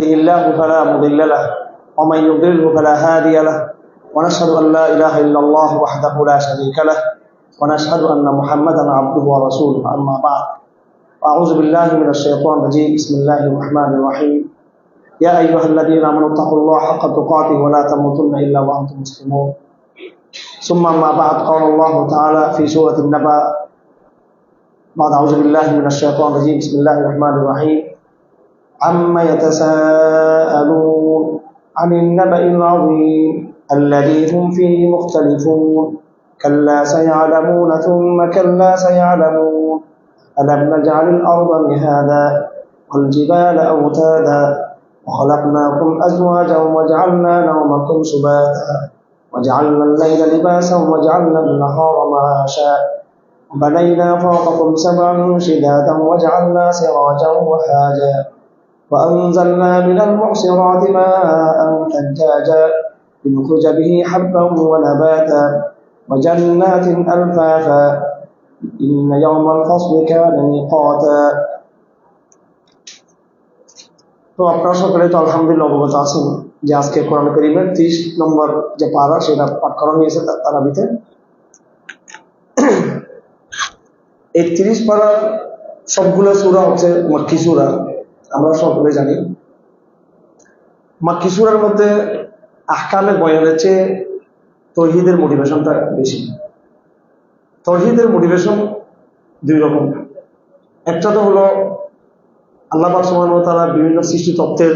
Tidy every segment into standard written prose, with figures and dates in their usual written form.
الله فلا مضل له ومن يضلل فلا هادي له ونشهد أن لا إله إلا الله وحده لا شريك له ونشهد أن محمدا عبده ورسوله. أما بعد، أعوذ بالله من الشيطان الرجيم. بسم الله الرحمن الرحيم. يا أيها الذين آمنوا اتقوا الله حق تقاته ولا تموتن إلا وأنتم مسلمون. ثم أما بعد، قال الله تعالى في سورة النبأ بعد أعوذ بالله من الشيطان الرجيم. بسم الله الرحمن الرحيم. عما يتساءلون عن النبأ العظيم الذي هم فيه مختلفون كلا سيعلمون ثم كلا سيعلمون ألم نجعل الأرض مهادا والجبال أوتادا وخلقناكم أزواجا وجعلنا نومكم سباتا وجعلنا الليل لباسا وجعلنا النهار معاشا وبنينا فوقكم سبعا شدادا وجعلنا سراجا وهاجا وأنزلنا من المعصرات ماء ثجاجا لنخرج به حبا ونباتا وجنات ألفافا إن يوم الفصل كان ميقاتا. তো আপনারা সকলে তো আলহামদুলিল্লাহ অবগত আছেন যে আজকে কোরআন কারীমের 30 নম্বর যে পারা সেটা পাঠ করা হয়েছে তারাবিতে। এই 30 পারার সবগুলো সূরা হচ্ছে মক্কি সূরা, আমরা সকলে জানি। মক্কি সূরার মধ্যে আহকামের বয়ানের চেয়ে তাওহীদের মোটিভেশনটা বেশি। তাওহীদের মোটিভেশন দুই রকম। একটা তো হলো আল্লাহ পাক সুবহানাহু ওয়া তাআলা বিভিন্ন সৃষ্টি তত্ত্বের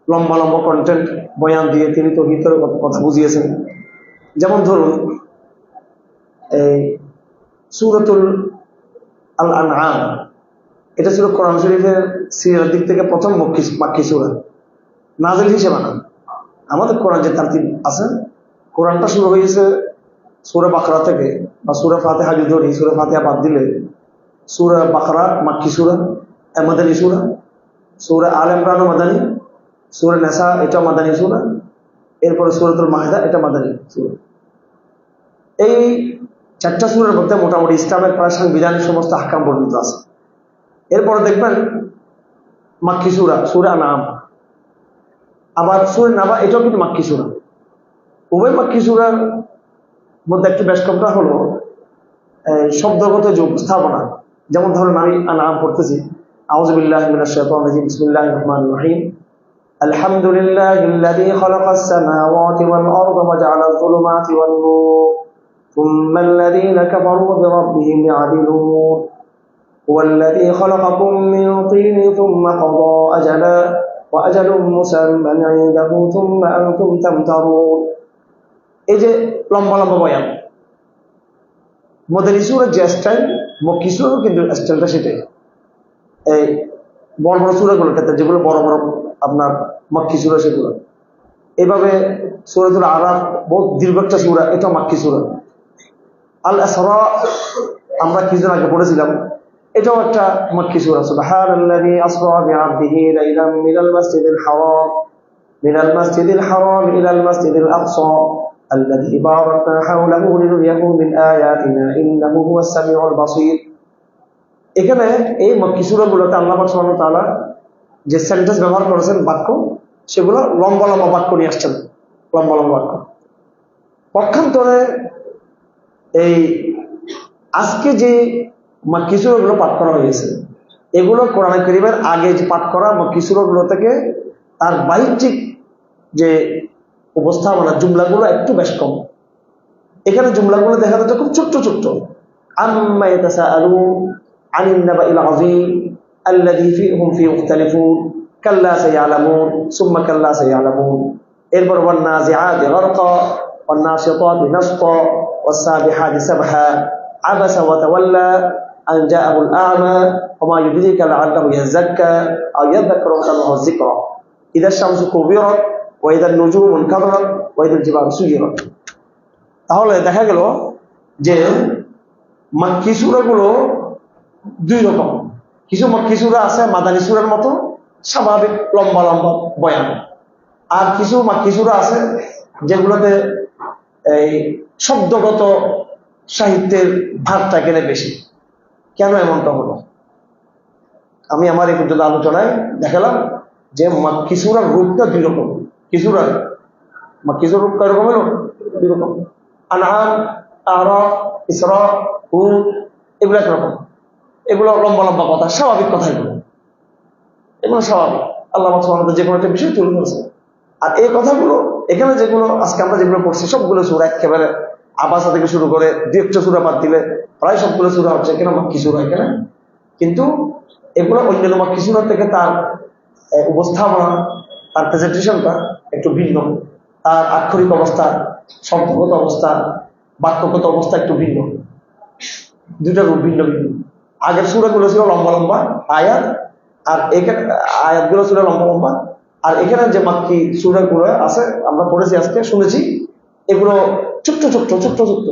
লম্বা লম্বা কন্টেন্ট বয়ান দিয়ে তিনি তাওহীদের কথা বুঝিয়েছেন। যেমন ধরুন এই সূরাতুল আল আনআম, এটা ছিল কোরআন শরীফের সিরিয়ার দিক থেকে প্রথম মাক্কি সূরা, নাজিল হিসেবে না। আমাদের কোরআন যে তারতিব আছে, কোরআনটা শুরু হয়েছে সূরা বাকরা থেকে, বা সূরা ফাতিহা যদি ধরি, সূরা ফাতিহা বাদ দিলে সূরা বাকরা মাক্কি সূরা, মাদানী সূরা, সূরা আল ইমরান মাদানী, সূরা নিসা এটা মাদানী সূরা, এরপরে সূরাতুল মাইদা এটা মাদানী সূরা। এই চারটা সূরার মধ্যে মোটামুটি ইসলামের প্রায় সাংবিধানিক সমস্ত আহকাম বর্ণিত আছে। এরপরে দেখবেন মাক্কি সূরা, সূরা নাম, আবার সূরা নাবা এটাও কিন্তু মাক্কি সূরা। উভয় মাক্কি সূরার মধ্যে একটি বেশ কমটা হলো শব্দগত যে উপস্থাপনা। যেমন ধরুন আমি নাম পড়তেছি, আউযু বিল্লাহি মিনাশ শাইতানির রাজিম, বিসমিল্লাহির রহমানির রহিম। আলহামদুলিল্লাহিল্লাযী খালাকাস সামাওয়াতি ওয়াল আরদা ওয়া জা'আলায যুলুমাতি ওয়ান নূর থুম্মাল্লাযীনা কাফারু বিরাব্বিহিম ইয়া'দিলুন হুয়াল্লাযী খালাকাকুম মিন তিনিন থুম্মা কাদা আজালা ওয়া আজালুম মুসাম্মান 'ইনদাহু থুম্মা আনতুম তামতারুন। এই যে লম্বা লম্বা বয়ান, মাদানী সূরার যে স্টাইল, মক্কি সূরারও কিন্তু স্টাইলটা সেটাই। এই বড় বড় সূরাগুলোর ক্ষেত্রে যেগুলো বড় বড় আপনার মক্কি সূরা, সেগুলো এইভাবে সূরাতুল আরাফ বহুত দীর্ঘ একটা সূরা, এটা মক্কি সূরা। আল ইসরা আমরা কিছুদিন আগে পড়েছিলাম, এটাও একটা মক্কি সূরা। সুবহানাল্লাযী আসরা বিআবদিহি লাইলাম মিনাল মাসজিদিল হারাম ইলাল মাসজিদিল আকসা আল্লাযী বারাকনা হাওলাহু লিনুরিয়াহু মিন আয়াতিনা ইন্নাহু হুয়াস সামিউল বাসীর। এখানে এই মক্কি সূরাগুলোতে আল্লাহ পাক সুবহানাহু ওয়া তাআলা যে সেন্টেন্স ব্যবহার করেছেন, বাক্য, সেগুলো লম্বা লম্বা বাক্য নিয়ে আসছেন, লম্বা লম্বা বাক্য। পক্ষান্তরে এই আজকে যে মক্কি সূরাগুলো পাঠ করা হয়েছে, এগুলো কোরআন কারীমের আগে যে পাঠ করা মক্কি সূরাগুলো থেকে তার বাহ্যিক যে উপস্থাপনা, জুমলাগুলো একটু বেশ কম। এখানে জুমলাগুলো দেখা যাচ্ছে খুব ছোট্ট ছোট্ট। আম্মা ইয়াতাসাআলুন আনিন নাবাইল আযীম আল্লাযী হুম ফীহি মুখতালিফুন কাল্লা সায়ালামুন সুম্মা কাল্লা সায়ালামুন। এরপর ওয়ান নাজিআতি গারকা ওয়ান নাশিতাতি নাশতা ওয়াস সাবিহাতি সাবহা আবাসা ওয়া তাওয়াল্লা আন জাআহুল আ'মা ওয়া মা ইউদরিকা লাআল্লাহু ইয়াযাক্কা আও ইয়াযাক্কারু ফাতানহু যিকরা ইযা শামসু কুবিরাত ওয়া ইযা নুজুমু ইনকাদারাত ওয়া ইযা জিবালু সুয়িরাত। তাহলে দেখা গেল যে মক্কি সূরাগুলো দুই রকম। কিছু মক্কি সূরা আছে মাদানী সূরার মতো স্বাভাবিক লম্বা লম্বা বয়ান, আর কিছু মক্কি সূরা আছে যেগুলোতে এই শব্দগত সাহিত্যের ভাগটা এখানে বেশি। কেন এমনটা হলো? আমি আমার এই পর্যন্ত আলোচনায় দেখালাম যে মাক্কি সূরার রূপটা দুই রকম। কি সূরা? মাক্কি সূরার রূপ কয় রকম হলো? দুই রকম। আনআম, আরাফ, ইসরা, হুদ, এগুলো একরকম। এগুলো লম্বা লম্বা কথা, স্বাভাবিক কথা। এগুলো স্বাভাবিক, আল্লাহ সুবহানাহু যে কোনো একটা বিষয় তুলে ধরেছে। আর এই কথাগুলো এখানে যেগুলো আজকে আমরা যেগুলো পড়ছি সবগুলো সূরা, একেবারে আবাসা থেকে শুরু করে দুই একটা সূরা বাদ দিলে প্রায় সবগুলো সূরা হচ্ছে এখানে মাক্কি সূরা এখানে। কিন্তু এগুলো অন্যান্য মাক্কি সূরা থেকে তার উপস্থাপনা, তার প্রেজেন্টেশনটা একটু ভিন্ন, তার আক্ষরিক অবস্থা, শব্দগত অবস্থা, বাক্যগত অবস্থা একটু ভিন্ন, দুইটা রূপ ভিন্ন ভিন্ন। আগের সূরাগুলো ছিল লম্বা লম্বা আয়াত, আর এখানে আয়াতগুলো ছিল লম্বা লম্বা। আর এখানে যে মাক্কি সূরাগুলো আছে আমরা পড়েছি আজকে শুনেছি, এগুলো ছোট্ট ছোট্ট ছোট্ট ছোট্ট।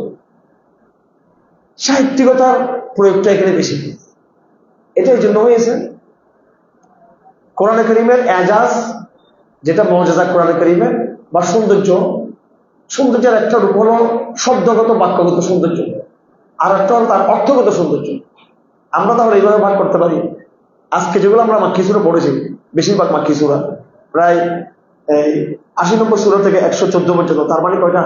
সাহিত্যিকতার প্রয়োগটা এখানে বেশি। এটা এই জন্য হয়েছে, কোরআনে কারীমের এজাজ, যেটা মুআজিজা কোরআনে কারীমের বা সৌন্দর্য, সৌন্দর্যের একটা রূপ হলো শব্দগত বাক্যগত সৌন্দর্য, আর একটা হলো তার অর্থগত সৌন্দর্য। আমরা তাহলে এইভাবে ভাগ করতে পারি। আজকে যেগুলো আমরা মাক্কি সূরা পড়েছি, বেশিরভাগ মাক্কি সূরা, প্রায় 80-90 সূরা থেকে 114 পর্যন্ত, তার মানে কয়টা?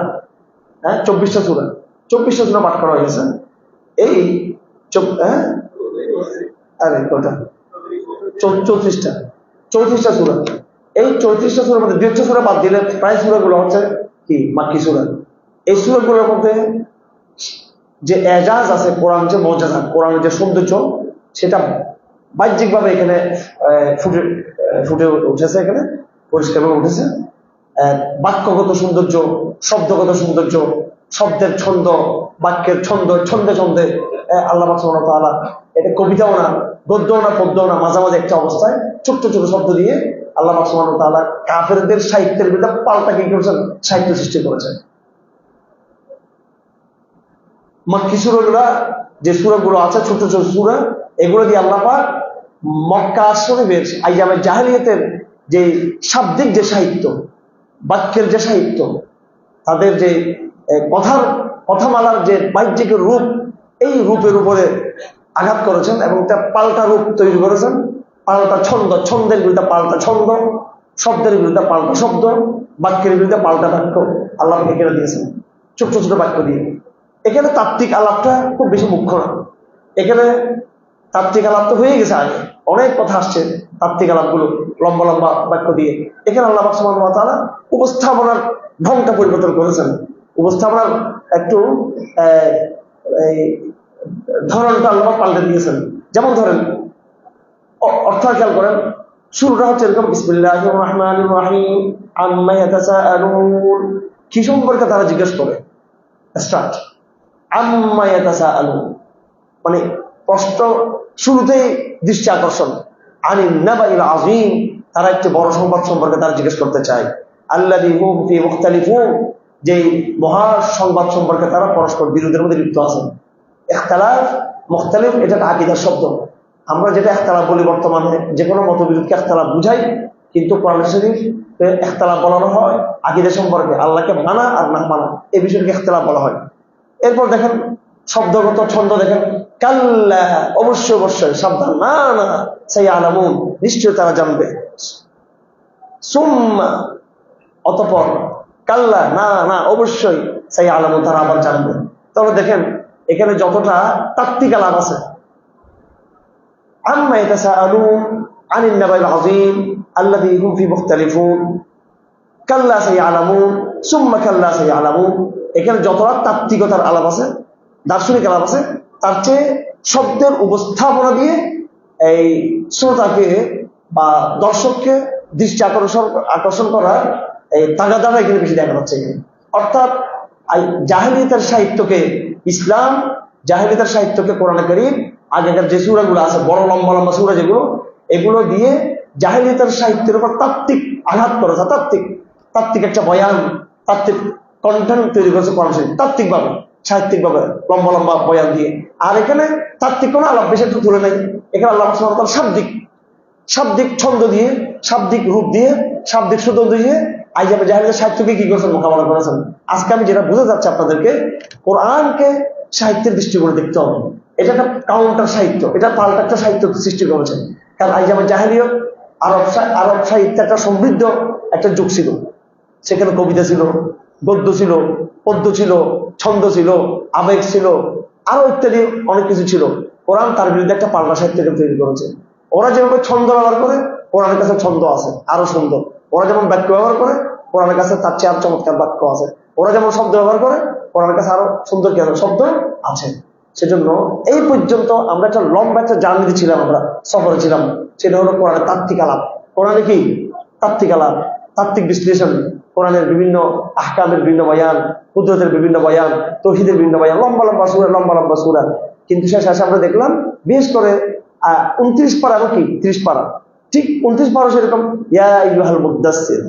24টা সূরা। 24টা সূরা পাঠ করা হয়েছে। এই আরে কয়টা? 34টা। 34টা সূরা। এই 34টা সূরার মধ্যে 2টা সূরা বাদ দিলে প্রায় সূরাগুলো হচ্ছে কি মাক্কি সূরা। এই সূরাগুলোর মধ্যে যে এজাজ আছে, কোরআন যে মুআজিজা, কোরআনের যে সৌন্দর্য, সেটা বাহ্যিকভাবে এখানে ফুটে উঠেছে, এখানে পরিষ্কারভাবে উঠেছে। বাক্যগত সৌন্দর্য, শব্দগত সৌন্দর্য, শব্দের ছন্দ, বাক্যের ছন্দ, ছন্দে ছন্দে আল্লাহ সুবহানাহু ওয়া তাআলা, এটা কবিতাও না, গদ্যও না, পদ্যও না, মাঝামাঝি একটা অবস্থায় ছোট্ট ছোট শব্দ দিয়ে আল্লাহ সুবহানাহু ওয়া তাআলা কাফেরদের সাহিত্যের বিরুদ্ধে পাল্টা কি করেছেন? সাহিত্য সৃষ্টি করেছেন। মাক্কি সূরাগুলো, যে সূরাগুলো আছে ছোট ছোট সূরা, এগুলো দিয়ে আল্লাহ পাক মক্কা শরীফের আইয়ামে জাহেলিয়াতের যে শাব্দিক যে সাহিত্য, বাক্যের যে সাহিত্য, তাদের যে কথামালার যে বাহ্যিক রূপ, এই রূপের উপরে আঘাত করেছেন এবং একটা পাল্টা রূপ তৈরি করেছেন। পাল্টা ছন্দ, ছন্দের বিরুদ্ধে পাল্টা ছন্দ, শব্দের বিরুদ্ধে পাল্টা শব্দ, বাক্যের বিরুদ্ধে পাল্টা বাক্য আল্লাহ এখানে দিয়েছেন ছোট ছোট বাক্য দিয়ে। এখানে তাত্ত্বিক আলাপটা খুব বেশি মুখ্য না। এখানে তাত্ত্বিক আলাপ তো হয়ে গেছে, আগে অনেক কথা আসছে তাত্ত্বিক আলাপগুলো লম্বা লম্বা বাক্য দিয়ে। এখানে আল্লাহ সুবহানাহু ওয়া তাআলা উপস্থাপনার ঢংটা পরিবর্তন করেছেন, উপস্থাপনার একটু ধরনটা আল্লাহ পাল্টে দিয়েছেন। যেমন ধরেন, অর্থ খেয়াল করেন, শুরুটা হচ্ছে এরকম, বিসমিল্লাহির রাহমানির রাহিম, আম্মা ইয়াতাসাআলুন, কি সম্পর্কে তারা জিজ্ঞেস করে। স্টার্ট, আম্মা ইয়াতাসাআলুন, মানে প্রশ্ন শুরুতেই দৃষ্টি আকর্ষণ। আনিন নাবাইল আযীম, তারা একটি বড় সংবাদ সম্পর্কে তারা জিজ্ঞেস করতে চায়। আল্লাযী হুম ফী মুখতালিফুন, যে মহা সংবাদ সম্পর্কে তারা পরস্পর বিরোধের মধ্যে লিপ্ত আছেন। ইখতিলাফ, মুখতালিফ, এটা একটা আকীদার শব্দ। আমরা যেটা ইখতিলাফ বলি বর্তমানে, যে কোনো মতবিরোধকে ইখতিলাফ বুঝাই, কিন্তু কোরআন শরীফে ইখতিলাফ বলানো হয় আকীদা সম্পর্কে, আল্লাহকে মানা আর না মানা, এই বিষয়টাকে ইখতিলাফ বলা হয়। এরপর দেখেন শব্দগত ছন্দ, দেখেন কাল্লা, অবশ্যই অবশ্যই, সাবধান, না না, সায়ালামুন, নিশ্চয় তারা জানবে। সুম্মা, অতঃপর, কাল্লা, না না, অবশ্যই, সায়ালামুন, তারা আবার জানবে। তবে দেখেন এখানে যতটা তাত্ত্বিক আলাপ আছে, আম্মা ইয়াতাসাআলুন আনিন নাবাইল আযীম আল্লাযী হুম ফী মুখতালিফুন, কাল্লা সায়ালামুন, সুম্মা কাল্লা সায়ালামুন, এখানে যতটা তাত্ত্বিকতার আলাপ আছে, দার্শনিক আলাপ আছে, তার চেয়ে শব্দের উপস্থাপনা দিয়ে এই শ্রোতাকে বা দর্শককে দৃষ্টি আকর্ষণ করার এই তাগাদাটা এখানে বেশি দেখা যাচ্ছে। অর্থাৎ জাহেলিয়াতের সাহিত্যকে ইসলাম, জাহেলিয়াতের সাহিত্যকে কোরআন কারীম, আগেকার যে সূরাগুলো আছে বড় লম্বা লম্বা সূরা যেগুলো, এগুলো দিয়ে জাহেলিয়াতের সাহিত্যের উপর তাত্ত্বিক আঘাত করেছে। তাত্ত্বিক একটা বয়ান, তাত্ত্বিক কন্টেন্ট তৈরি করেছে কোরআন শরীফ, তাত্ত্বিকভাবে, সাহিত্যিকভাবে লম্বা লম্বা বয়ান দিয়ে। আর এখানে তাত্ত্বিক কোনো আলাপ বেশি একটু তুলে নেই। এখানে আল্লাহ সুবহানাহু ওয়া তাআলা শাব্দিক ছন্দ দিয়ে, শাব্দিক রূপ দিয়ে, শাব্দিক সুতো দিয়ে আইয়ামে জাহেলিয়াতের সাহিত্যকে কি করেছেন? মোকাবেলা করেছেন। আজকে আমি যেটা বুঝে যাচ্ছি আপনাদেরকে, কোরআনকে সাহিত্যের দৃষ্টিকোণে দেখতে হবে। এটা একটা কাউন্টার সাহিত্য, এটা পাল্টা একটা সাহিত্য সৃষ্টি করেছেন। কারণ আইয়ামে জাহেলিয়াত আরব সাহিত্যে একটা সমৃদ্ধ একটা যুগ ছিল। সেখানে কবিতা ছিল, গদ্য ছিল, পদ্য ছিল, ছন্দ ছিল, আবেগ ছিল, আরো ইত্যাদি অনেক কিছু ছিল। কোরআন তার বিরুদ্ধে একটা পাল্টা সাহিত্যকে তৈরি করেছে। ওরা যেভাবে ছন্দ ব্যবহার করে, কোরআনের কাছে ছন্দ আছে আরো সুন্দর। ওরা যেমন বাক্য ব্যবহার করে, কোরআনের কাছে তার চেয়ে আরো চমৎকার বাক্য আছে। ওরা যেমন শব্দ ব্যবহার করে, কোরআনের কাছে আরো সুন্দর কি শব্দ আছে। সেজন্য এই পর্যন্ত আমরা একটা লম্বা একটা জার্নিতে ছিলাম, আমরা সফরে ছিলাম। সেটা হলো কোরআনের তাত্ত্বিক আলাপ। কোরআনে কি তাত্ত্বিক আলাপ, তাত্ত্বিক বিশ্লেষণ, কোরআনের বিভিন্ন আহকামের বিভিন্ন বয়ান, কুদরতের বিভিন্ন বয়ান, তৌহিদের বিভিন্ন বয়ান, লম্বা লম্বা সূরা, লম্বা লম্বা সূরা। কিন্তু শেষে আমরা দেখলাম বিশেষ করে 29 পারা এবং কি 30 পারা, ঠিক 29 পারা সেরকম ইয়া আইয়ুহাল মুদ্দাসসির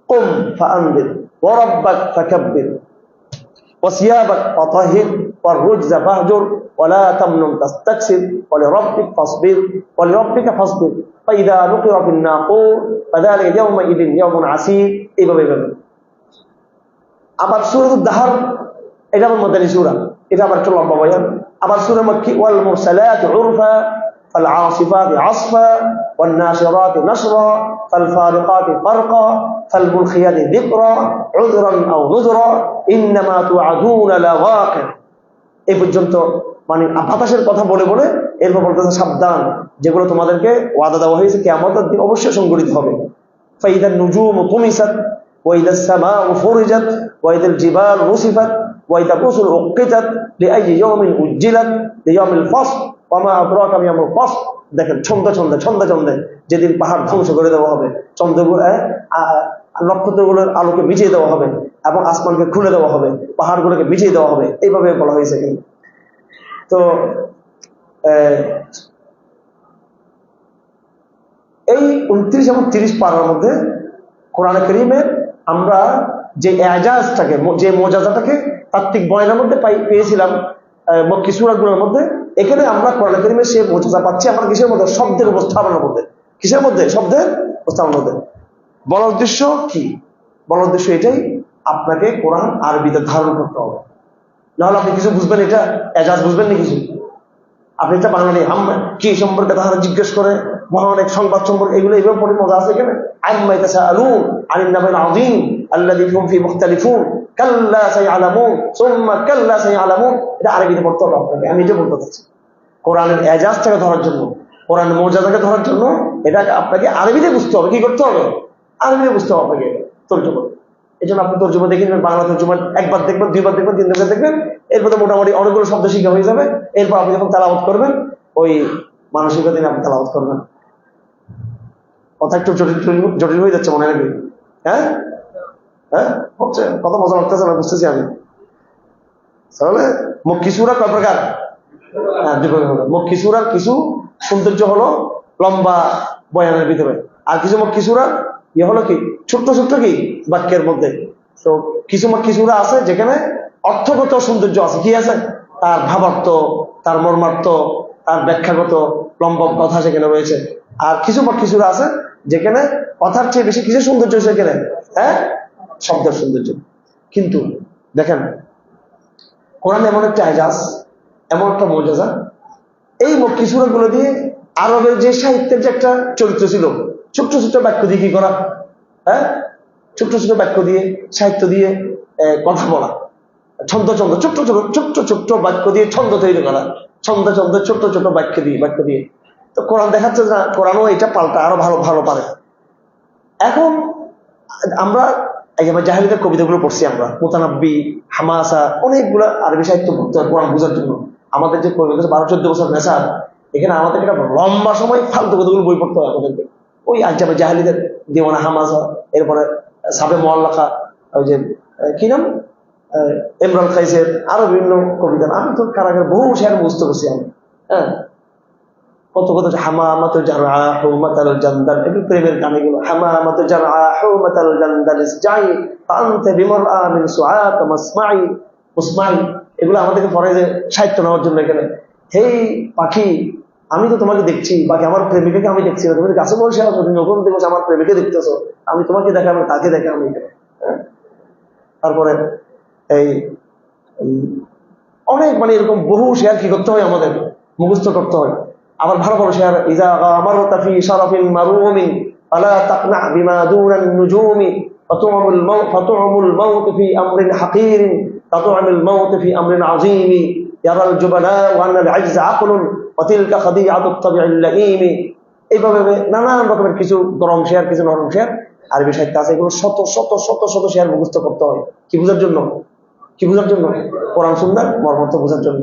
কুম ফাআনদির ওয়া রাব্বাক ফাকাব্বির ওয়া সিয়াবাক ফাতাহির ওয়ার রুজজা ফাহজুর ওয়া লা তামনুন তাস্তাকসির ওয়া লিরাব্বিক ফাসবির ওয়া লিরাব্বিকা ফাসবির ফাইযা নুকিরা ফিন নাকুর ফাযালিকা ইয়াওমাইযিন ইয়াওমুন আসীর। এইভাবে আবার সূরাতুদ দাহর, এটা আবার মাদানী সূরা, এটা আবার একটা লম্বা বয়ান। আবার সূরা মাক্কি ওয়াল মুরসালাতি উরফা ফাল আসিফাতি আসফা ওয়ান নাশিরাতি নাশরা ফাল ফারিকাতি ফারকা ফাল মুলখিয়াতি যিকরা উযরান আও নুযরা ইন্নামা তুআদুনা লাওয়াকি। এই পর্যন্ত মানে বাতাসের কথা বলে বলে এরপর বলতেছে সাবধান, যেগুলো তোমাদেরকে ওয়াদা দেওয়া হয়েছে কিয়ামতের দিন অবশ্যই সংঘটিত হবে। ফাইদান নুজুমু তুমিসাত ওয়া ইদাস সামাউ ফুরিজাত ওয়া ইদাল জিবাল রুসিফাত ওয়া ইদা রুসুল উকিতাত লিআইয়ি ইয়াউমিন উজ্জিলাত লিয়াউমিল ফাসল ওয়া মা আদরাকা মা ইয়াউমুল ফাসল। দেখেন ছন্দে ছন্দে ছন্দে ছন্দে যেদিন পাহাড় ধ্বংস করে দেওয়া হবে, চন্দ্রগুলো নক্ষত্রগুলোর আলোকে মিটিয়ে দেওয়া হবে এবং আসমানকে খুলে দেওয়া হবে, পাহাড়গুলোকে মিটিয়ে দেওয়া হবে, এইভাবে বলা হয়েছে। কিন্তু তো এই 29 এবং 30 পারার মধ্যে কোরআন কারীমের আমরা যে এজাজটাকে, যে মোজাজাটাকে তাত্ত্বিক বয়ানের মধ্যে পেয়েছিলাম মক্কি সূরাগুলোর মধ্যে, এখানে আমরা কোরআন কারীমের সেই মোজাজা পাচ্ছি আমরা কিসের মধ্যে? শব্দের উপস্থাপনার মধ্যে। কিসের মধ্যে? শব্দের উপস্থাপনার মধ্যে। বলার উদ্দেশ্য কি? বলার উদ্দেশ্য এটাই, আপনাকে কোরআন আরবিতে ধারণ করতে হবে, নাহলে আপনি কিছু বুঝবেন, এটা এজাজ বুঝবেন না কিছু। আপনি এটা বাঙালি কি সম্পর্কে তাহারা জিজ্ঞেস করে, মহান এক সংবাদ সম্পর্কে, এগুলো এইভাবে পড়ে মজা আছে এখানে। আম্মা ইয়াতাসাআলুন আনিন নাবাইল আযীম আল্লাযী হুম ফীহি মুখতালিফুন কাল্লা সায়ালামুন সুম্মা কাল্লা সায়ালামুন। এটা আরবিতে পড়তে হবে আপনাকে। আমি এটা বলতে চাচ্ছি, কোরআনের এজাজটাকে ধরার জন্য, কোরআনের মর্যাদাকে ধরার জন্য এটা আপনাকে আরবিতে বুঝতে হবে। কি করতে হবে? আরবিতে বুঝতে হবে আপনাকে তর্জমা। এই জন্য আপনি তর্জমা দেখে নেবেন, বাংলা তর্জমা একবার দেখবেন, দুইবার দেখবেন, তিনবার দেখবেন, এরপর মোটামুটি অনেকগুলো শব্দ শিক্ষা হয়ে যাবে। এরপর আপনি যখন তেলাওয়াত করবেন, ওই মানসিকতা দিনে আপনি তেলাওয়াত করবেন। কথা একটু জটিল হয়ে যাচ্ছে মনে নাকি? হ্যাঁ হ্যাঁ হচ্ছে, কত মজা লাগতেছে না, বুঝতেছি আমি। তাহলে মক্কি সূরা কয় প্রকার? হ্যাঁ, দুই প্রকার। মক্কি সূরার কিছু সৌন্দর্য হলো লম্বা বয়ানের ভিতরে, আর কিছু মক্কি সূরা ইয়ে হলো কি ছোট্ট ছোট্ট কি বাক্যের মধ্যে। তো কিছু মক্কি সূরা আছে যেখানে অর্থগত সৌন্দর্য আছে, কি আছে? তার ভাবার্থ, তার মর্মার্থ, তার ব্যাখ্যাগত লম্বা কথা সেখানে রয়েছে। আর কিছু মক্কি সূরা আছে যেখানে কথার চেয়ে বেশি কিছু সৌন্দর্য সেখানে, হ্যাঁ, শব্দের সৌন্দর্য। কিন্তু দেখেন কোরআন এমন একটা এজাজ, এমন একটা মর্যাদা, এই মক্কি সূরাগুলো দিয়ে আরবের যে সাহিত্যের যে একটা চরিত্র ছিল, ছোট্ট ছোট্ট বাক্য দিয়ে কি করা, হ্যাঁ, ছোট্ট ছোট্ট বাক্য দিয়ে, সাহিত্য দিয়ে কথা বলা, ছন্দ ছন্দ ছোট্ট ছোট ছোট্ট ছোট্ট বাক্য দিয়ে ছন্দ তৈরি করা, ছন্দ ছন্দ ছোট্ট ছোট্ট বাক্য দিয়ে। তো কোরআন দেখাচ্ছে না, কোরআনও এটা পাল্টা আরো ভালো ভালো পারে। এখন আমরা জাহেলিদের কবিতাগুলো পড়ছি, আমরা মুতানাব্বি, হামাসা, অনেকগুলো আরবি সাহিত্য পড়তে হয় কোরআন বোঝার জন্য। আমাদের যে 12-14 বছর নেশা, এখানে আমাদের একটা লম্বা সময় ফালতু কতগুলো বই পড়তে হয় আমাদেরকে। ওই আজকে জাহেলিদের দেওয়ানা, হামাসা, এরপরে সাবে মোয়াল্লাকা, ওই যে কি নাম, ইমরান কাইসের, আরো বিভিন্ন কবিতা। আমি তো কারাগারে বহু শেয়ার বুঝতে পারছি আমি। হ্যাঁ, কত কত হামামাতু জারআহু মাতাল জান্দাল, এগুলো প্রেমের গান। এগুলো হামামাতু জারআহু মাতাল জান্দাল ইসজাই ফাআনতা বিমারআ মিন সুআত মাসমাই মুসমাই, এগুলো আমাদেরকে পড়ে যে সাহিত্য নেওয়ার জন্য। এখানে হেই পাখি, আমি তো তোমাকে দেখছি, বাকি আমার প্রেমিকাকে আমি দেখছি না। তুমি গাছে বসে আছো, তুমি ওখানে দেখছো আমার প্রেমিকে দেখতেছো, আমি তোমাকে দেখে, আমি তাকে দেখে, আমি। তারপরে এই অনেক মানে এরকম বহু শেয়ার কি করতে হয়, আমাদের মুখস্থ করতে হয়। আবার ভালো ভালো শেয়ার, ইজা গামারতা ফি শারাফিন মারুমিন فلا تقنع بما دون النجوم فطعم الموت في أمر حقير كطعم الموت في أمر عظيم يرى الجبناء وأن العجز عقل وتلك خديعة الطبع اللئيم। এইভাবে নানান রকমের কিছু গরম শেয়ার, কিছু নরম শেয়ার আরবি সাহিত্য আছে। এগুলো শত শত শত শত শেয়ার মুখস্থ করতে হয়। কি বোঝার জন্য? কি বোঝার জন্য? কোরআন সুন্নাহর মর্মার্থ বোঝার জন্য।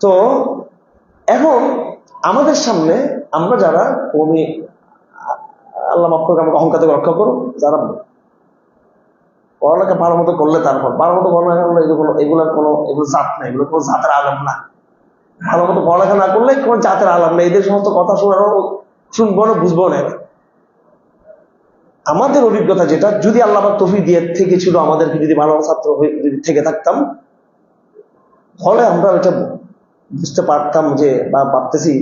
তো এখন আমাদের সামনে আমরা যারা কওমি, আল্লাহ মাফ করুক, আমাকে অহংকার থেকে রক্ষা করুন, যারা পড়ালেখা ভালো মতো করলে, তারপর ভালো মতো পড়ালেখা করলে এগুলো জাত না, এগুলো কোনো জাতের আলম না। ভালো মতো পড়ালেখা না করলে কোন জাতের আলম না। এদের সমস্ত কথা শুনবো না, বুঝবো না। আমাদের অভিজ্ঞতা যেটা, যদি আল্লাহ পাক তৌফিক দিয়ে থেকে ছিল আমাদেরকে, যদি ভালো ছাত্র হয়ে যদি থেকে থাকতাম, ফলে আমরা এটা বুঝতে পারতাম যে, বা ভাবতেছি,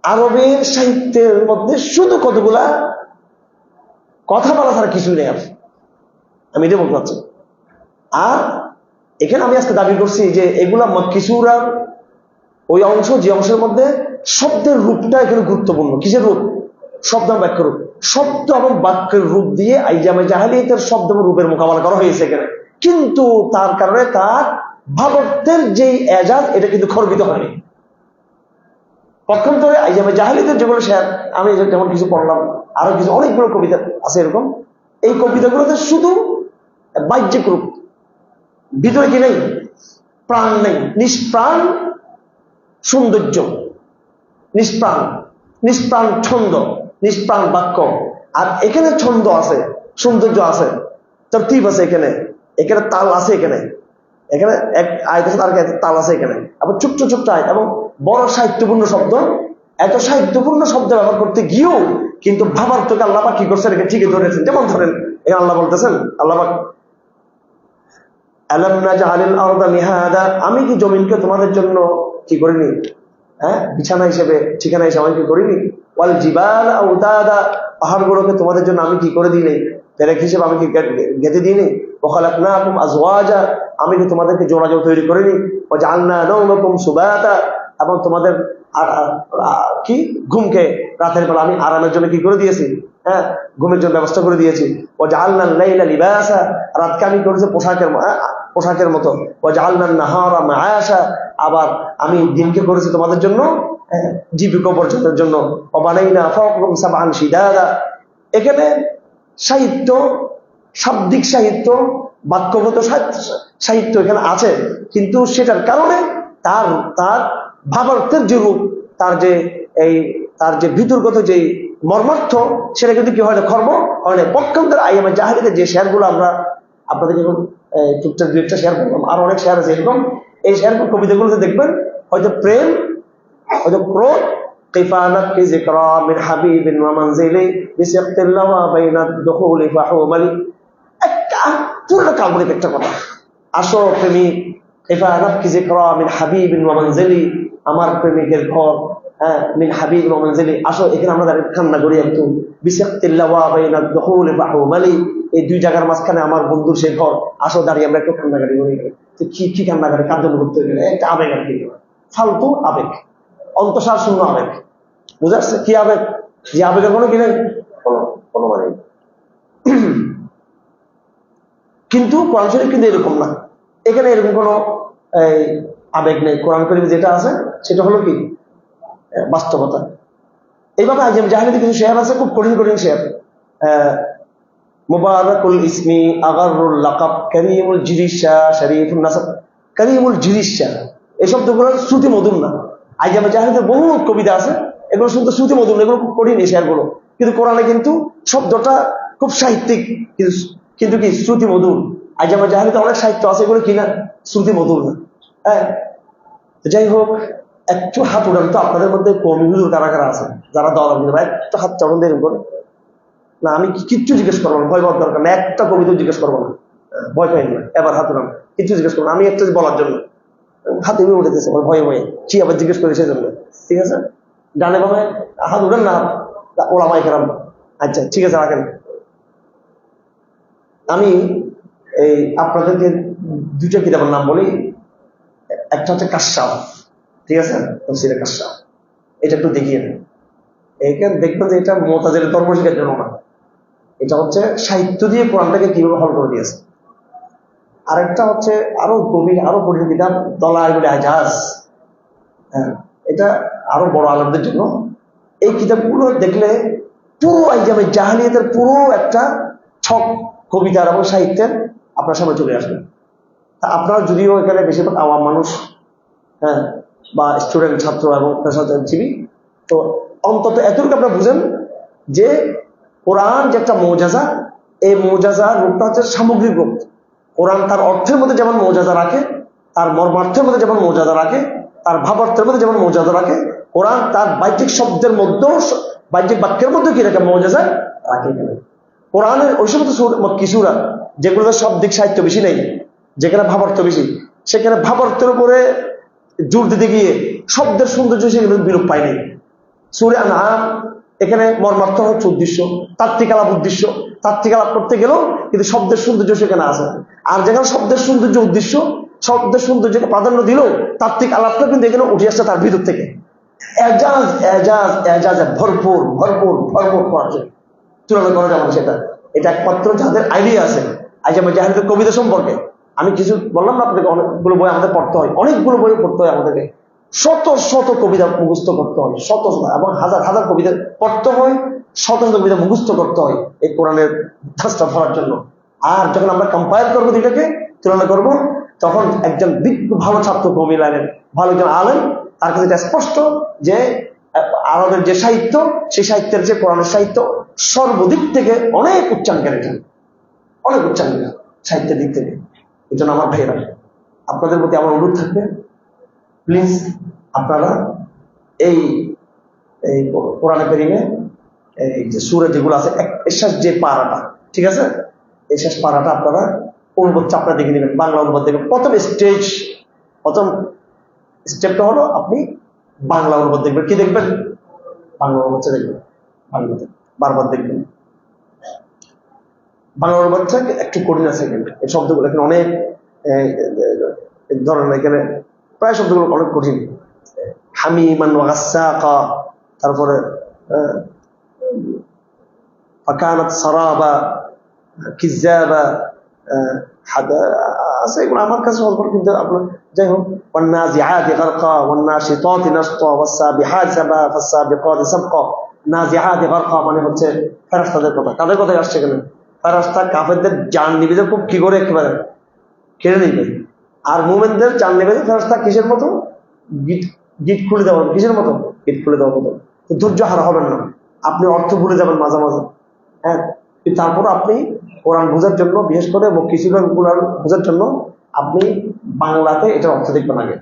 আরবের সাহিত্যের মধ্যে শুধু কতগুলা কথা বলা ছাড়া কিছুই নেই। আমি এটা বলতে পারছি। আর এখানে আমি আজকে দাবি করছি যে এগুলা মক্কি সূরার ওই অংশ, যে অংশের মধ্যে শব্দের রূপটা এখানে গুরুত্বপূর্ণ। কিসের রূপ? শব্দ এবং বাক্যের রূপ। শব্দ এবং বাক্যের রূপ দিয়ে আইজামে জাহেলিয়াতের শব্দ এবং রূপের মোকাবেলা করা হয়েছে এখানে, কিন্তু তার কারণে তার ভাবার্থের যে এজাজ, এটা কিন্তু খর্বিত হয়নি। পক্ষান্তরে আইজামে জাহেলিয়াতের যেগুলো শেয়ার, আমি যেমন কিছু পড়লাম, আরো কিছু অনেকগুলো কবিতা আছে এরকম, এই কবিতাগুলোতে শুধু বাহ্যিক রূপ, ভিতরে কি নেই? প্রাণ নেই। নিষ্প্রাণ সৌন্দর্য, নিষ্প্রাণ নিষ্প্রাণ ছন্দ, নিষ্প্রাণ বাক্য। আর এখানে ছন্দ আছে, সৌন্দর্য আছে, তরতিব আছে, এখানে এখানে তাল আছে, এখানে এখানে এক আয়াত আছে, তার তাল আছে এখানে। আবার ছোট্ট ছোট্ট আয়াত এবং বড় সাহিত্যপূর্ণ শব্দ। এত সাহিত্যপূর্ণ শব্দ ব্যবহার করতে গিয়েও কিন্তু ভাবার্থকে আল্লাহ পাক কি করছেন? এখানে ঠিকই ধরেছেন। যেমন ধরেন, এখানে আল্লাহ বলতেছেন, আল্লাহ পাক আলাম নাজআলিল আরদা মিহাদা, আমি কি জমিনকে তোমাদের জন্য কি করিনি? বিছানা হিসেবে, ঠিকানা হিসেবে আমি কি করিনি? ওয়াল জিবাল আওতাদা, পাহাড়গুলোকে তোমাদের জন্য আমি কি করে দিই নাই? পেরেক হিসেবে আমি কি গেঁথে দিই নি? ওয়া খালাকনাকুম আজওয়াজা, আমি কি তোমাদেরকে জোড়া জোড়া তৈরি করিনি? ওয়া জাআলনা নাওমাকুম সুবাতা, এবং তোমাদের কি ঘুমকে রাতের বেলা আমি আরামের জন্য কি করে দিয়েছি? ঘুমের জন্য ব্যবস্থা করে দিয়েছি। ওয়া জাআলনা লাইলা লিবাসা, রাতকে আমি করেছি পোশাকের মতো। ওয়া জাআলনা নাহারা মাআশা, আবার আমি দিনকে করেছি তোমাদের জন্য জীবিকা উপার্জনের জন্য। ওয়া বানাইনা ফাওকাকুম সাবআন শিদাদা, এখানে সাহিত্য, শাব্দিক সাহিত্য, বাক্যগত সাহিত্য এখানে আছে, কিন্তু সেটার কারণে তার তার ভাবার্থের যে রূপ, তার যে ভিতরগত যে মর্মার্থ, সেটা কিন্তু কি হয় না? খর্ব হয় না। পক্ষান্তরে আইয়ামে জাহেলিয়াতের যে শেয়ারগুলো আমরা আপনাদের যখন টুকটাক দু একটা শেয়ার করলাম, আর অনেক শেয়ার আছে এরকম, এই শেয়ার কবিতাগুলোতে দেখবেন হয়তো প্রেম, হয়তো ক্রোধ, কিফানাত কি যিকরা মিন হাবিবিন ওয়া মানজিলি বিসিফতিল্লাহ ওয়া বাইনাদ দুখুলি ফাহুমালি, একটা পুরো কাল্পনিক একটা কথা। আসো প্রেমিক, কিফানাত কি যিকরা মিন হাবিবিন ওয়া মানজিলি, আমার প্রেমিকের ঘর, মিন হাবিব ওয়া মানজিলি, আসো এখানে আমরা দাঁড়িয়ে কান্না করি একটু। বিসিফতিল্লাহ ওয়া বাইনাদ দুখুলি ফাহুমালি, এই দুই জায়গার মাঝখানে আমার বন্ধুর সেই ঘর, আসো দাঁড়িয়ে আমরা একটু কান্নাকাটি করি। তো কি কান্নাকাটি, কার জন্য করতে গেলে একটা আবেগ আর কি, ফালতু আবেগ, অন্তঃসার শূন্য আবেগ। বুঝা যাচ্ছে কি আবেগ? যে আবেগের কোনো কি নেই, কোনো মানে। কিন্তু কোরআন শরীফ কিন্তু এরকম না, এখানে এরকম কোনো আবেগ নেই। কোরআন শরীফ যেটা আছে সেটা হলো কি? বাস্তবতা। এইভাবে আইজামে জাহেলিয়াতের কিছু শেয়ার আছে, খুব কঠিন কঠিন শেয়ার। মুবারাকুল ইসমি আগারুল লাকাব কারীমুল জিরিশা শরীফুন নাসাব, কারীমুল জিরিশা, এই শব্দগুলো শ্রুতি মধুর না। আইজামে জাহেলিয়াতের বহু কবিতা আছে, এগুলো শুনতে শ্রুতি মধুর, এগুলো খুব কঠিন এই শেয়ারগুলো। কিন্তু কোরআনে কিন্তু শব্দটা খুব সাহিত্যিক, কিন্তু কি শ্রুতি মধুর। আইজামে জাহেলিয়াতে অনেক সাহিত্য আছে, এগুলো কিনা শ্রুতি মধুর না। যাই হোক, একটু হাত উঠান তো আপনাদের মধ্যে কওমি হুজুর কারা কারা আছে যারা দরকার দিতে পারে, একটু হাত চড়ন দিয়ে করে না। আমি কিচ্ছু জিজ্ঞেস করবো না, ভয় পাওয়ার দরকার না, একটা কবিতা জিজ্ঞেস করবো না, ভয় পাই না। এবার হাত উঠান, কিচ্ছু জিজ্ঞেস করবো না, আমি একটা বলার জন্য হাত এমনি উঠেছে ভয়ে ভয়ে, কি আবার জিজ্ঞেস করি সেই জন্য। ঠিক আছে, ডানে বামে হাত উঠান না, ওলামায়ে কেরাম। আচ্ছা ঠিক আছে, রাখেন। আমি এই আপনাদেরকে দুইটা কিতাবের নাম বলি। একটা হচ্ছে কাশফ, ঠিক আছে, তাফসীরে কাশফ, এটা একটু দেখিয়ে নেন। এখানে দেখবেন যে এটা মুতাজিলা ধর্ম শেখার জন্য না, এটা হচ্ছে সাহিত্য দিয়ে কোরআনটাকে কিভাবে হল করে দিয়েছে। আরেকটা হচ্ছে আরো গভীর, আরো কঠিন কিতাব দলাইলুল ইজাজ। হ্যাঁ, এটা আরো বড় আলেমদের জন্য। এই কিতাবগুলো দেখলে পুরো আইজামে জাহালিয়াতের পুরো একটা ছক কবিতার এবং সাহিত্যের আপনার সামনে চলে আসবে। আপনারা যদিও এখানে বেশিরভাগ আওয়াম মানুষ, হ্যাঁ, বা স্টুডেন্ট, ছাত্র এবং পেশাজীবী, তো অন্তত এতটুকু আপনারা বুঝেন যে কোরআন যে একটা মৌজাজা, এই মৌজাজার রূপটা হচ্ছে সামগ্রিক রূপ। কোরআন তার অর্থের মধ্যে যেমন মৌজাজা রাখে, তার মর্মার্থের মধ্যে যেমন মৌজাজা রাখে, তার ভাবার্থের মধ্যে যেমন মৌজাজা রাখে, কোরআন তার বাহ্যিক শব্দের মধ্যেও, বাহ্যিক বাক্যের মধ্যে কি রাখে, মৌজাজা রাখে। কোরআনের ওই সমস্ত কিছুরা যেগুলোতে সব দিক সাহিত্য বেশি নেই, যেখানে ভাবার্থ বেশি, সেখানে ভাবার্থের উপরে জোর দিতে গিয়ে শব্দের সৌন্দর্য সেগুলো বিরূপ পায়নি। সূরা আনআম এখানে মর্মার্থ হচ্ছে উদ্দেশ্য, তাত্ত্বিক আলাপ উদ্দেশ্য, তাত্ত্বিক আলাপ করতে গেলেও কিন্তু শব্দের সৌন্দর্য সেখানে আছে। আর যেখানে শব্দের সৌন্দর্য উদ্দেশ্য, শব্দের সৌন্দর্যকে প্রাধান্য দিলেও তাত্ত্বিক আলাপটা কিন্তু এখানে উঠে আসছে তার ভিতর থেকে। এজাজ এজাজ এজাজে ভরপুর ভরপুর ভরপুর করা যায়, তুলনা করা যাবে সেটা। এটা একমাত্র যাদের আইডিয়া আছে আইজামে জাহেলিয়াতের কবিতা সম্পর্কে। আমি কিছু বললাম না আপনাদেরকে, অনেকগুলো বই আমাদের পড়তে হয়, অনেকগুলো বই পড়তে হয় আমাদেরকে, শত শত কবিতা মুখস্থ করতে হয়, শত শত এবং হাজার হাজার কবিতা পড়তে হয়, শত শত কবিতা মুখস্থ করতে হয় এই কোরআনের ধাঁচটা ধরার জন্য। আর যখন আমরা কম্পায়ার করবো দুইটাকে, তুলনা করব, তখন একজন বিজ্ঞ ভালো ছাত্র কবি লাইনের ভালো একজন আলেম, তার কাছে এটা স্পষ্ট যে আরবের যে সাহিত্য, সেই সাহিত্যের যে কোরআনের সাহিত্য সর্বদিক থেকে অনেক উচ্চাঙ্গের, এটা অনেক উচ্চাঙ্গের সাহিত্যের দিক থেকে। এই জন্য আমার ভাইয়েরা, আপনাদের প্রতি আমার অনুরোধ থাকবে, প্লিজ আপনারা এই কোরআনে কারিমে এই যে সূরা যেগুলো আছে, এর শেষ যে পারাটা, ঠিক আছে, এই শেষ পারাটা আপনারা অনুবাদ চাপটা দেখে নেবেন, বাংলা অনুবাদ দেখবেন। প্রথম স্টেপটা হলো আপনি বাংলা অনুবাদ দেখবেন। কি দেখবেন? বাংলা অনুবাদটা দেখবেন, বাংলাতে বারবার দেখবেন। বাংলা অনুবাদটা একটু কঠিন আছে, এই শব্দগুলো এখানে অনেক ধরনের, এখানে প্রায় শব্দগুলো অনেক কঠিন। হামিমান ওয়া গাসসাকা, তারপরে ফাকানাত সারাবা, কিযাবা, আছে এগুলো আমার কাছে অল্প, কিন্তু আপনার যাই হোক, ওয়ান্নাজিআতি গারকা ওয়ান্নাশিতাতি নাশতা ওয়াসসাবিহাতি সাবা ফাসসাবিকাতি সাবকা। নাজিআতি গারকা মানে হচ্ছে ফেরেশতাদের কথা। কাদের কথাই আসছে এখানে? ফেরেশতা কাফেরদের জান নিবে যে খুব কি করে একেবারে কেড়ে নিবে, আর মুমিনদের জান নিবে যে ফেরেশতা কিসের মতো, গিট খুলে দেওয়ার, কিসের মতো, গিট খুলে দেওয়ার মতো। ধৈর্য হারা হবেন না, আপনি অর্থ ভুলে যাবেন মাঝে মাঝে, হ্যাঁ, কিন্তু তারপর আপনি কোরআন বোঝার জন্য, বিশেষ করে কিছুগুলো বোঝার জন্য আপনি বাংলাতে এটার অর্থ দেখবেন আগে।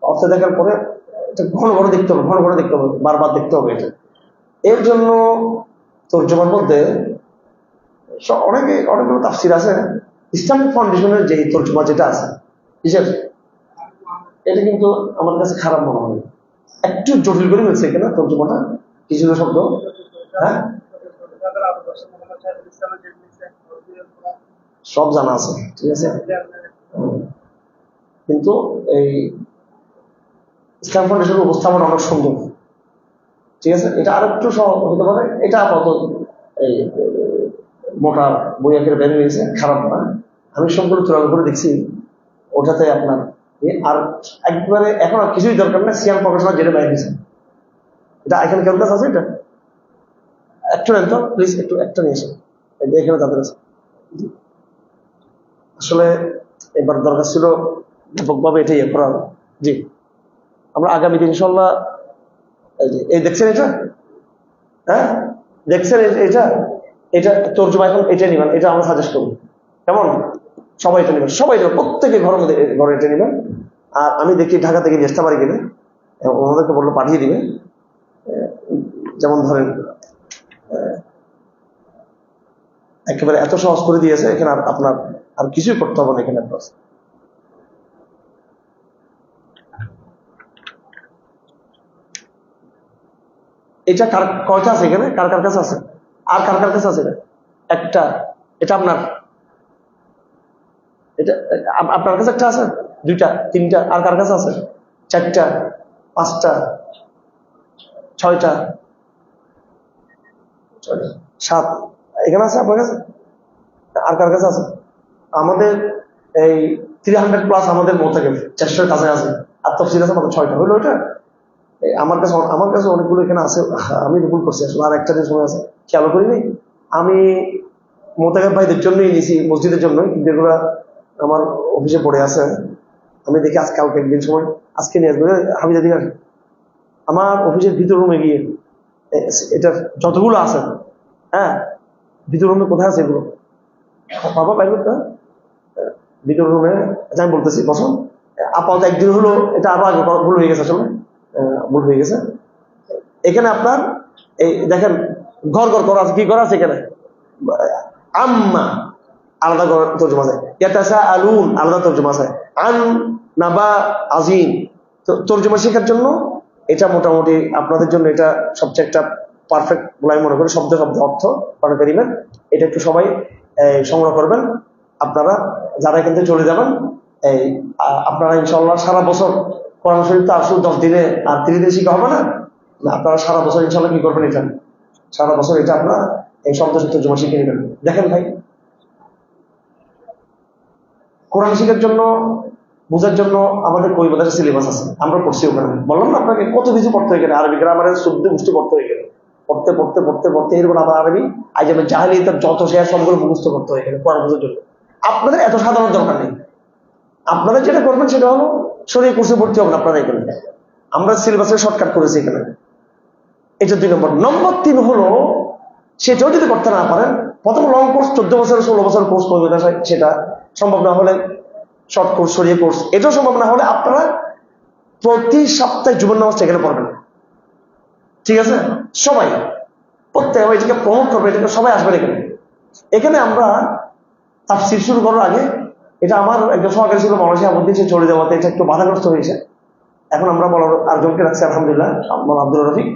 অর্থ দেখার পরে এটা ঘন ঘন দেখতে হবে, ঘন ঘন দেখতে হবে, বারবার দেখতে হবে এটা। এর জন্য তর্জমার মধ্যে অনেকগুলো তাফসির আছে। ইসলামিক ফাউন্ডেশনের যে তর্জমা যেটা আছে, কিসের, এটা কিন্তু আমার কাছে খারাপ মনে হয়, একটু জটিল করে হয়েছে এখানে তর্জমাটা, কিছু শব্দ, হ্যাঁ, সব জানা আছে, ঠিক আছে, কিন্তু এই ইসলাম ফাউন্ডেশনের উপস্থাপন অনেক সুন্দর, ঠিক আছে। এটা আর একটু সহজ হতে পারে, এটা আপাতত এই মোটা বই আকারে বের হয়েছে, খারাপ না। আমি সবগুলো তুলনা করে দেখছি, ওটাতে আপনার আর একবারে এখন আর কিছুই দরকার না, সিয়াম প্রফেশনাল যেটা বাইরে দিয়েছে, এটা এখানে কেমন কাজ আছে, এটা একটু নেন তো প্লিজ, একটু একটা নিয়ে আসেন, এখানে তাদের আছে। আসলে এবার দরকার ছিল ব্যাপকভাবে এটাই করা। জি, আমরা আগামী দিন ইনশাল্লাহ, এই দেখছেন এটা, হ্যাঁ দেখছেন এটা, এটা তর্জমা এখন এটা নিবেন, এটা আমরা সাজেস্ট করবো, কেমন? সবাই এটা নেবেন, সবাই নেবেন, প্রত্যেকে ঘরের মধ্যে ঘরে এটা নেবেন। আর আমি দেখি ঢাকা থেকে নিয়ে আসতে পারি কিনা, ওনাদেরকে বললো পাঠিয়ে দিবে। যেমন ধরেন একেবারে এত সহজ করে দিয়েছে, এখানে আপনার আর কিছুই করতে হবে না এখানে। এটা কয়টা আছে এখানে, কার কার কাছে আছে, আর কার কার কাছে আছে? একটা, এটা আপনার, এটা আপনার কাছে একটা আছে, দুইটা, তিনটা, আর কার কাছে আছে? চারটা, পাঁচটা, ছয়টা, 7 এখানে আছে আপনার কাছে? আর কার কাছে আছে? আমাদের এই 300+ আমাদের মোতাকে 400-এর কাছে আছে, আর তফসিল আছে মাত্র 6টা। হইলো ওইটা? আমার কাছে অনেকগুলো এখানে আছে। আমি ভুল করছি আসলে, আর একটা দিন সময় আছে খেয়াল করিনি। আমি মোতাকাব ভাইদের জন্যই নিয়েছি, মসজিদের জন্য, কিন্তু এগুলো আমার অফিসে পড়ে আছে। আমি দেখি আজকে কালকে একদিন সময় আজকে নিয়ে আসবো। হামিদা দিকে আসে আমার অফিসের ভিতর রুমে গিয়ে এটার যতগুলো আছে, হ্যাঁ ভিতর রুমে কোথায় আছে এগুলো বাবা পাইবে না ভিতর রুমে। আমি বলতেছি বসুন। আপাতত একদিন হলো, এটা আরো আগে ভুল হয়ে গেছে, আসলে ভুল হয়ে গেছে। এখানে আপনার এই দেখেন ঘর ঘর করা আছে, কি করা আছে এখানে? আম্মা আলাদা তর্জমা আছে, ইয়াতাসা আলুন আলাদা তর্জমা আছে, আন নাবা আজিম। তর্জমা শেখার জন্য এটা মোটামুটি আপনাদের জন্য এটা সবচেয়ে একটা পারফেক্ট বলে আমি মনে করি। শব্দ শব্দ অর্থ মনে করিবেন, এটা একটু সবাই সংগ্রহ করবেন। আপনারা যারা এখান থেকে চলে যাবেন, এই আপনারা ইনশাল্লাহ সারা বছর কোরআন শরীফ তো আসলে 10 দিনে আর 30 দিনে শিখা হবে না। আপনারা সারা বছর ইনশাল্লাহ কি করবেন, এটা সারা বছর এটা আপনারা এই শব্দ তর্জমা শিখে নেবেন। দেখেন ভাই, কোরআন শিখার জন্য, বোঝার জন্য আমাদের কই মাদ্রাসা সিলেবাস আছে, আমরা পড়ছি ওখানে। বললাম না আপনাকে কত কিছু পড়তে হয়ে গেলে, আরবি গ্রামারের 14 গোষ্ঠী পড়তে হয়ে গেলে, পড়তে পড়তে পড়তে পড়তে এরকম আবার আরবি আজ আমি জাহেলিয়াতের যত শেয়ার সবগুলো মুখস্থ করতে হয়ে গেলে কোরআন বোঝার জন্য। আপনাদের এত সাধারণ দরকার নেই। আপনারা যেটা করবেন সেটা হলো শরীর কোর্সে ভর্তি হবেন আপনারা এখানে। আমরা সিলেবাসে শর্টকাট করেছি এখানে। এটা 2 নম্বর। নম্বর 3 হলো, সেটাও যদি করতে না পারেন, প্রথম লং কোর্স 14 বছর 16 বছর কোর্স করবে, সেটা সম্ভব না হলে শর্ট কোর্স সরিয়ে কোর্স, এটাও সম্ভব না হলে আপনারা প্রতি সপ্তাহে জুমার নামাজটা এখানে পড়বেন। ঠিক আছে? সবাই প্রত্যেক এটাকে প্রমোট করবে, এটাকে সবাই আসবেন এখানে। এখানে আমরা তাফসীর শুরু করার আগে, এটা আমার একজন সহকারী ছিল মালয়েশিয়া, মধ্যে সে চলে যাওয়াতে এটা একটু বাধাগ্রস্ত হয়েছে। এখন আমরা বলার আরেকজনকে রাখছি আলহামদুলিল্লাহ, আমার আব্দুল রফিক।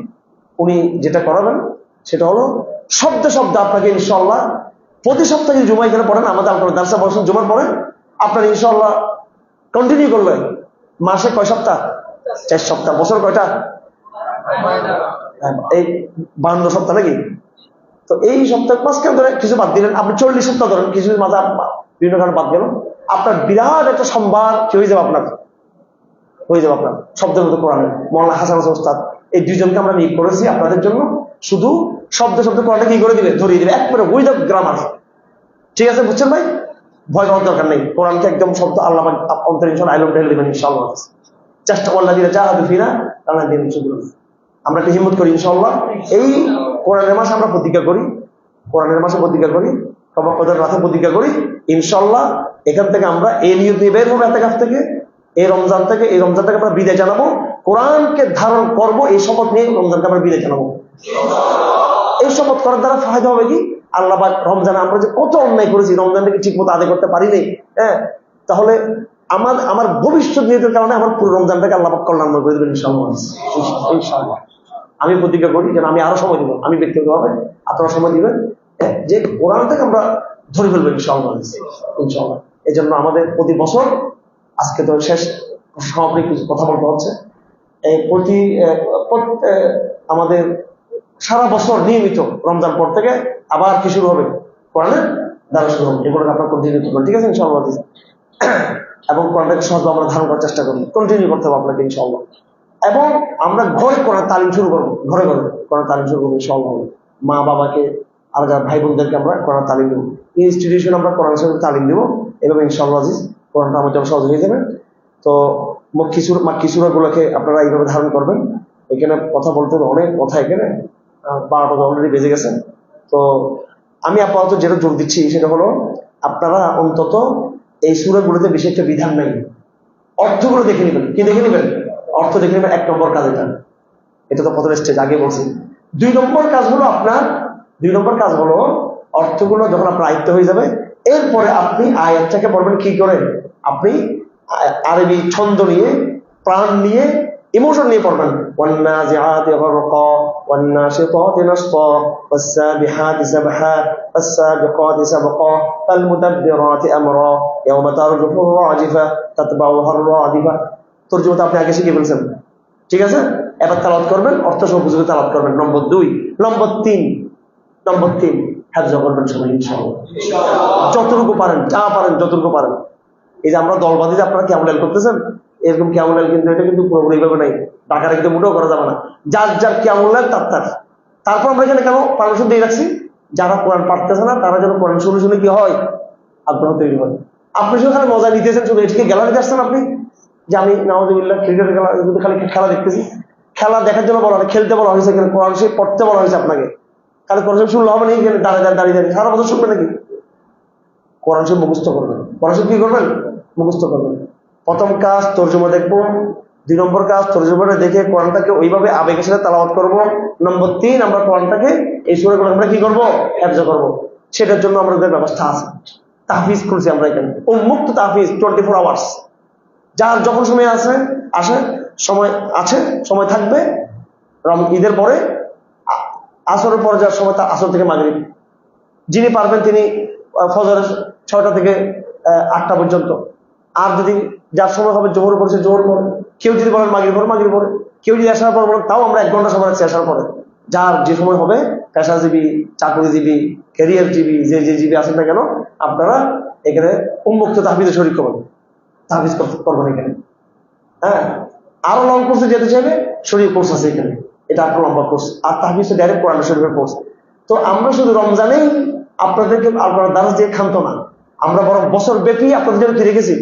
উনি যেটা করাবেন সেটা হলো শব্দে শব্দে আপনাকে ইনশাআল্লাহ প্রতি সপ্তাহে জুমা এখানে পড়েন, আমাদের আপনার দার্সা বসেন জুমার পরে আপনার ইনশাআল্লাহ কন্টিনিউ করলে মাসে কয় সপ্তাহ? 4 সপ্তাহ। বছর কয়টা? এই 52 সপ্তাহ নাকি? তো এই সপ্তাহ মাঝখান ধরে কিছু বাদ দিলেন, আপনি 40 সপ্তাহ ধরেন, কিছু মাথা বিভিন্ন কারণে বাদ গেল, আপনার বিরাট একটা সম্ভার কি হয়ে যাবে, আপনার হয়ে যাবে আপনার শব্দের মধ্যে কোরআনের। মৌলানা হাসান হোসেন ওস্তাদ এই 2 জনকে আমরা নিয়োগ করেছি আপনাদের জন্য, শুধু শব্দে শব্দে কোরআনটা কি করে দিবে, ধরিয়ে দিবে একবারে উইদাউট গ্রামার। ঠিক আছে, বুঝছেন ভাই? ভয় পাওয়ার দরকার নেই, কোরআনকে একদম শব্দ আল্লাহ অন্তরে ইনশাআল্লাহ আইলম ঢেলে দেবেন ইনশাআল্লাহ। চেষ্টা করলে দিলে জাহাদু ফিরা আল্লাহ দিন শুরু। আমরা একটা হিম্মত করি ইনশাআল্লাহ। এই কোরআনের মাসে আমরা প্রতিজ্ঞা করি, কোরআনের মাসে প্রতিজ্ঞা করি, কবা কদর রাতে প্রতিজ্ঞা করি ইনশাআল্লাহ। এখান থেকে আমরা এই নিয়ত নিয়ে বের হবো এতেকাফ থেকে, এই রমজান থেকে আমরা বিদায় জানাবো, কোরআনকে ধারণ করব, এই শপথ নিয়ে রমজানকে আমরা বিদায় জানাবো। এই শপথ করার দ্বারা ফায়দা হবে কি, আল্লাহ রমজানে আমরা যে কত অন্যায় করেছি, রমজানটাকে ঠিক মতো আদায় করতে পারিনি, হ্যাঁ, তাহলে আমার ভবিষ্যৎ নিয়তের কারণে আমার পুরো রমজানটাকে আল্লাহ পাক কল্যাণময় করে দেবেন ইনশাআল্লাহ। ইনশাআল্লাহ আমি প্রতিজ্ঞা করি যেন আমি আরো সময় দিব, আমি ব্যক্তিগতভাবে, আপনারা সময় দিবেন, যে কোরআনটাকে আমরা ধরে ফেলবো ইনশাআল্লাহ। ইনশাআল্লাহ এই জন্য আমাদের প্রতি বছর, আজকে তো শেষ সমাপনী কিছু কথা বলতে হচ্ছে, এই আমাদের সারা বছর নিয়মিত রমজান পর থেকে আবার কি শুরু হবে, কোরআনের দ্বারা শুরু হবে। এগুলোকে আপনার কন্টিনিউ করবেন, ঠিক আছে ইনশাআল্লাহ। এবং কোরআনটাকে সহজে আমরা ধারণ করার চেষ্টা করবো, কন্টিনিউ করতে হবে আপনাকে ইনশাআল্লাহ। এবং আমরা ঘরে কোরআন তালিম শুরু করবো, ঘরে ঘরে কোরআন তালিম শুরু করবো ইনশাআল্লাহ। মা বাবাকে আর যারা ভাই বোনদেরকে আমরা কোরআন তালিম দেবো, ইনস্টিটিউশন আমরা কোরআন তালিম দেবো, এভাবে ইনশাআল্লাহ কোরআনটা আমার জন্য সহজ হয়ে যাবে। তো মাক্কি সূরা গুলোকে আপনারা এইভাবে ধারণ করবেন। এখানে কথা বলতে অনেক কথা, এখানে 12টা অলরেডি বেজে গেছে। তো আমি আপাতত যেটা জোর দিচ্ছি সেটা হলো, আপনারা অন্তত এই সূরাগুলোতে বেশি একটা বিধান নাই, অর্থগুলো দেখে নেবেন। কি দেখে নেবেন? অর্থ দেখে নেবেন। 1 নম্বর কাজ এটা তো প্রথম স্টেজ, আগে বলছি। 2 নম্বর কাজ হলো অর্থগুলো যখন আপনার আয়ত্ত হয়ে যাবে, এরপরে আপনি আয়াতটাকে পড়বেন কি করে, আপনি আরবি ছন্দ নিয়ে, প্রাণ নিয়ে, ইমোশন নিয়ে পড়বেন। ওয়ান্নাজিআতি গরকা ওয়ান্নাশিতাতি নাশতা ওয়াসসাবিহাতি সাবহা ওয়াসসাবিকাতি সাবকা ফালমুদাব্বিরাতি আমরা ইয়াওমা তারজুফু রাজিফা তাতবাউহা রাদিফা। তরজমাটা আপনি আগে শিখে ফেলছেন, ঠিক আছে? এবার তেলাওয়াত করবেন, অর্থ সহ বুঝে তেলাওয়াত করবেন। নম্বর 2। নম্বর 3, নম্বর 3, হেফজ করবেন সবাই ইনশাআল্লাহ। যতটুকু পারেন, যা পারেন যতটুকু পারেন। এই যে আমরা দলবাদী যে আপনারা কেমন করতেছেন, এরকম কেমন কিন্তু এটা কিন্তু পুরোপুরি ভাবে নাই, ঢাকার কিন্তু মোটেও করা যাবে না। যার যার কেমন তার। তারপর আমরা এখানে কেন পারমিশন দিয়ে রাখছি, যারা কোরআন পারতেছে না তারা যেন কোরআন শুনে শুনে কি হয়, আগ্রহ তৈরি হয়। আপনি সেখানে মজা নিতেছেন, শুধু এটিকে গ্যালারিতে আসছেন আপনি, যে আমি নাউজুবিল্লাহ ক্রিকেটের খেলা, খালি খেলা দেখতেছি। খেলা দেখার জন্য বলা হয়, খেলতে বলা হয়েছে, এখানে কোরআন শরীফ পড়তে বলা হয়েছে আপনাকে। খালি কোরআন শরীফ শুনলে হবে না, এখানে দাঁড়িয়ে সারা বছর শুনবে নাকি? কোরআন শরীফ মুখস্থ করবেন। কোরআন শরীফ কি করবেন? মুখস্থ করবেন। প্রথম কাজ তর্জমা দেখবো, 2 নম্বর কাজ তর্জমাটা দেখে কোরআনটাকে ওইভাবে আবেগের সাথে তেলাওয়াত করব। নম্বর 3, আমরা কোরআনটাকে এই সূরাগুলো আমরা কি করব, হেফজ করব। সেটার জন্য আমাদের ব্যবস্থা আছে, তাহফিজ করছি আমরা এখানে, উন্মুক্ত তাহফিজ 24 আওয়ার্স। যার যখন সময় আসে সময় আছে, সময় থাকবে, ঈদের পরে আসরের পরে যাওয়ার সময়, আসর থেকে মাগরিব, যিনি পারবেন তিনি ফজরের 6টা থেকে 8টা পর্যন্ত। আর যদি যার সময় হবে জোহর পড়ছে জোহর পরে, কেউ যদি বলেন মাগরিব পরে, কেউ যদি আসার পর বলেন, তাও আমরা 1 ঘন্টা সময় রাখছি আসার পরে। যার যে সময় হবে, পেশাজীবী, চাকরিজীবী, ক্যারিয়ারজীবী, যে জীবী আছেন না কেন, আপনারা এখানে উন্মুক্ত তাহফিজে শরীক করবেন, তাহফিজ করবেন এখানে। হ্যাঁ, আরো লং কোর্সে যেতে চাইলে শরীর কোর্স আছে এখানে, এটা আরো লম্বা কোর্স। আর তাহফিজ ডাইরেক্ট কোরআন শরীফের কোর্স। তো আমরা শুধু রমজানেই আপনাদেরকে আপনারা দারাজ দিয়ে খান্ত না, আমরা বরং বছর ব্যাপী আপনাদের জন্য ফিরে গেছি।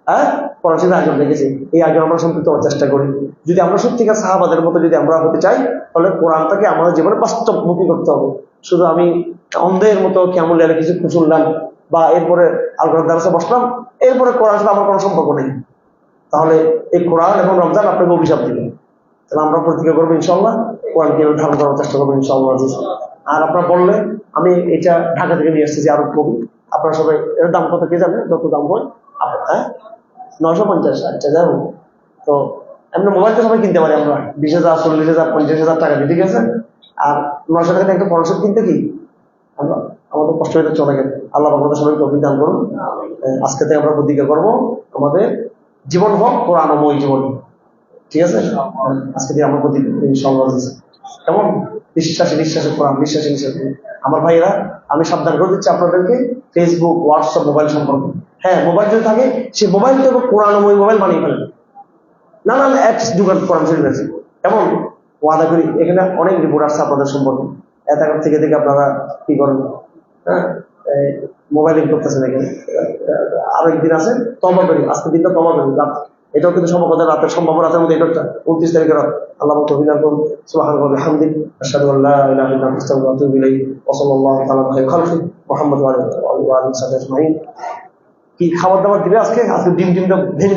হ্যাঁ, কোরআন শরীফের আয়োজন রেখেছি, এই আয়োজন আমরা সম্পৃক্ত হওয়ার চেষ্টা করি। যদি আমরা সত্যিকার সাহাবাদের মতো যদি আমরা হতে চাই, তাহলে কোরআনটাকে আমাদের জীবনে বাস্তবমুখী করতে হবে। শুধু আমি অন্ধের মতো কেমন লেগে কিছু শুনলাম, বা এরপরে আল কোরআন দারাসে বসলাম, এরপরে কোরআন সাথে আমার কোনো সম্পর্ক নেই, তাহলে এই কোরআন এবং রমজান আপনাকে অভিশাপ দিবে। তাহলে আমরা প্রতিজ্ঞা করবো ইনশাআল্লাহ, কোরআনকে ধারণ করার চেষ্টা করবো ইনশাআল্লাহ। আর আপনারা বললে, আমি এটা ঢাকা থেকে নিয়ে আসছি যে আরব কবি, আপনারা সবাই এর দাম কত কে জানেন? যত দাম হয়, হ্যাঁ 950। আচ্ছা, যাই হোক। তো এমনি মোবাইল তো সবাই কিনতে পারি আমরা 20,000, 40,000, 50,000 টাকা দিয়ে, ঠিক আছে। আর 900 টাকা একটা পড়াশোনা কিনতে কি আমরা, আমাদের কষ্ট হয়ে চলে গেল। আল্লাহ আমাদের সবাইকে অভিযান করুন। আজকে থেকে আমরা প্রতিজ্ঞা করবো, আমাদের জীবন হোক কোরআনময় জীবন, ঠিক আছে। আজকে থেকে আমরা প্রতিজ্ঞা করি ইনশাআল্লাহ। কেমন? নিঃশ্বাসে কোরআন, নিঃশ্বাসে আমার ভাইয়েরা, আমি সাবধান করে দিচ্ছি আপনাদেরকে ফেসবুক, হোয়াটসঅ্যাপ, মোবাইল সম্পর্কে। হ্যাঁ, মোবাইল যদি থাকে, সে মোবাইলকে কোরআনময় মোবাইল বানিয়ে ফেলেন, নানান অ্যাপস ঢুকান কোরআন শরীফ আছে। কেমন? ওয়াদা করি, এখানে অনেক রিপোর্ট আসছে আপনাদের সম্পর্কে, এত থেকে আপনারা কি করেন। হ্যাঁ, মোবাইলিং করতেছেন এখানে। আরো একদিন আছে তওবা করি, আজকের দিনটা তওবা করি, রাত, এটাও কিন্তু সম্ভব রাতের, সম্ভব রাতের মধ্যে, এটা 29 তারিখের রাত। আল্লাহ অভিযান করুন। সুবহানাল্লাহি ওয়া বিহামদিহি, আশহাদু আল্লা ইলাহা ইল্লা আনতা, আস্তাগফিরুকা ওয়া আতুবু ইলাইহি, ওয়া সাল্লাল্লাহু তাআলা আলা খায়রিল খালকি মুহাম্মদ ওয়া আলিহি ওয়া সাহবিহি আজমাইন। কি খাবার দাবার দিবে আজকে? ডিমটা ভেঙে